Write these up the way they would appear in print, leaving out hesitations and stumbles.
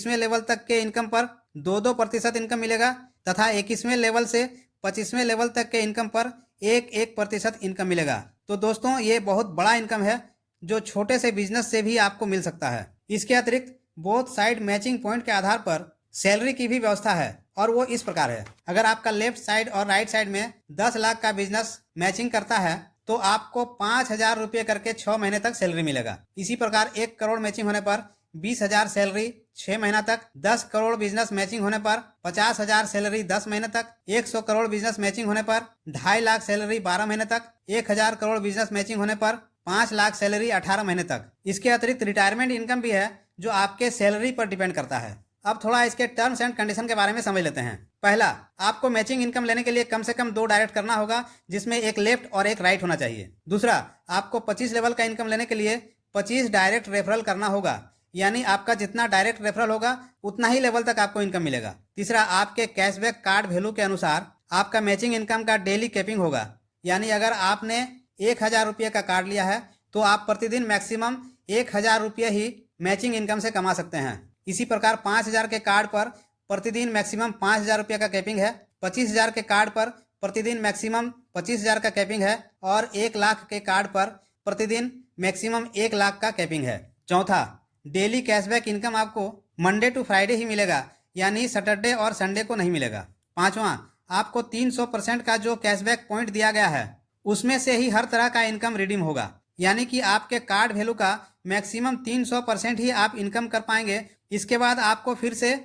21वें level तक के income पर 2-2% इनकम मिलेगा तथा 21वें लेवल से 25वें लेवल तक के इनकम पर 1-1% इनकम मिलेगा। तो दोस्तों ये बहुत बड़ा इनकम है जो छोटे से बिजनेस से भी आपको मिल सकता है। इसके अतिरिक्त बोथ साइड मैचिंग पॉइंट के आधार पर सैलरी की भी व्यवस्था है और वो इस प्रकार है। अगर आपका लेफ्ट साइड और राइट साइड में 10 लाख का बिजनेस मैचिंग करता है तो आपको 5,000 रुपये करके 6 महीने तक सैलरी मिलेगा। इसी प्रकार 1 करोड़ मैचिंग होने पर 20,000 सैलरी 6 महीना तक, 10 करोड़ बिजनेस मैचिंग होने पर 50,000 सैलरी 10 महीने तक, 100 करोड़ बिजनेस मैचिंग होने पर 2.5 लाख सैलरी 12 महीने तक, 1,000 करोड़ बिजनेस मैचिंग होने पर 5 लाख सैलरी 18 महीने तक। इसके अतिरिक्त रिटायरमेंट इनकम भी है जो आपके सैलरी पर डिपेंड करता है। अब थोड़ा इसके टर्म्स एंड कंडीशन के बारे में समझ लेते हैं। पहला, आपको मैचिंग इनकम लेने के लिए कम से कम 2 डायरेक्ट करना होगा जिसमें एक लेफ्ट और एक राइट होना चाहिए। दूसरा, आपको 25 लेवल का इनकम लेने के लिए 25 डायरेक्ट रेफरल करना होगा, यानी आपका जितना डायरेक्ट रेफरल होगा उतना ही लेवल तक आपको इनकम मिलेगा। तीसरा, आपके कैशबैक कार्ड वैल्यू के अनुसार आपका मैचिंग इनकम का डेली कैपिंग होगा, यानी अगर आपने 1,000 रुपये का कार्ड लिया है तो आप प्रतिदिन मैक्सिमम 1,000 रुपये ही मैचिंग इनकम से कमा सकते हैं। इसी प्रकार 5,000 के कार्ड पर प्रतिदिन मैक्सिमम 5,000 रुपये का कैपिंग है, 25,000 के कार्ड पर प्रतिदिन मैक्सिमम 25,000 का कैपिंग है और 1 लाख के कार्ड पर प्रतिदिन मैक्सिमम 1 लाख का कैपिंग है। चौथा, डेली कैशबैक इनकम आपको मंडे टू फ्राइडे ही मिलेगा, यानी सैटरडे और संडे को नहीं मिलेगा। पांचवा, आपको 300% का जो कैशबैक पॉइंट दिया गया है उसमें से ही हर तरह का इनकम रिडीम होगा, यानी कि आपके कार्ड वैल्यू का मैक्सिमम 300% ही आप इनकम कर पाएंगे। इसके बाद आपको फिर से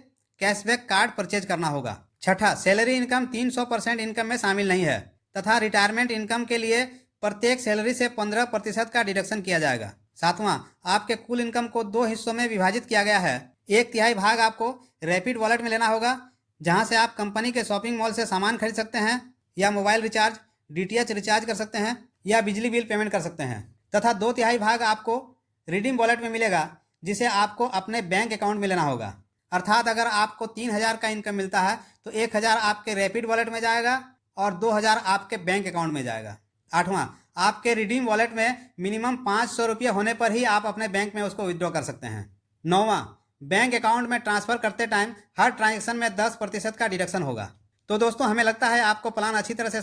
कैशबैक कार्ड परचेज करना होगा। छठा, सैलरी इनकम 300% इनकम में शामिल नहीं है तथा रिटायरमेंट इनकम के लिए प्रत्येक सैलरी से 15% का डिडक्शन किया जाएगा। सातवां, आपके कुल इनकम को 2 हिस्सों में विभाजित किया गया है। 1/3 भाग आपको रैपिड वॉलेट में लेना होगा जहां से आप कंपनी के शॉपिंग मॉल से सामान खरीद सकते हैं या मोबाइल रिचार्ज, DTH रिचार्ज कर सकते हैं या बिजली बिल पेमेंट कर सकते हैं, तथा 2/3 भाग आपको रिडीम वॉलेट में मिलेगा जिसे आपको अपने बैंक अकाउंट में लेना होगा। अर्थात अगर आपको 3,000 का इनकम मिलता है तो 1,000 आपके रैपिड वॉलेट में जाएगा और 2,000 आपके बैंक अकाउंट में जाएगा। आठवां, आपके रिडीम वॉलेट में मिनिमम 500 रुपये होने पर ही आप अपने बैंक में उसको विड्रॉ कर सकते हैं। नौवां, बैंक अकाउंट में ट्रांसफर करते टाइम हर ट्रांजेक्शन में 10% का डिडक्शन होगा। तो दोस्तों हमें लगता है आपको प्लान अच्छी तरह से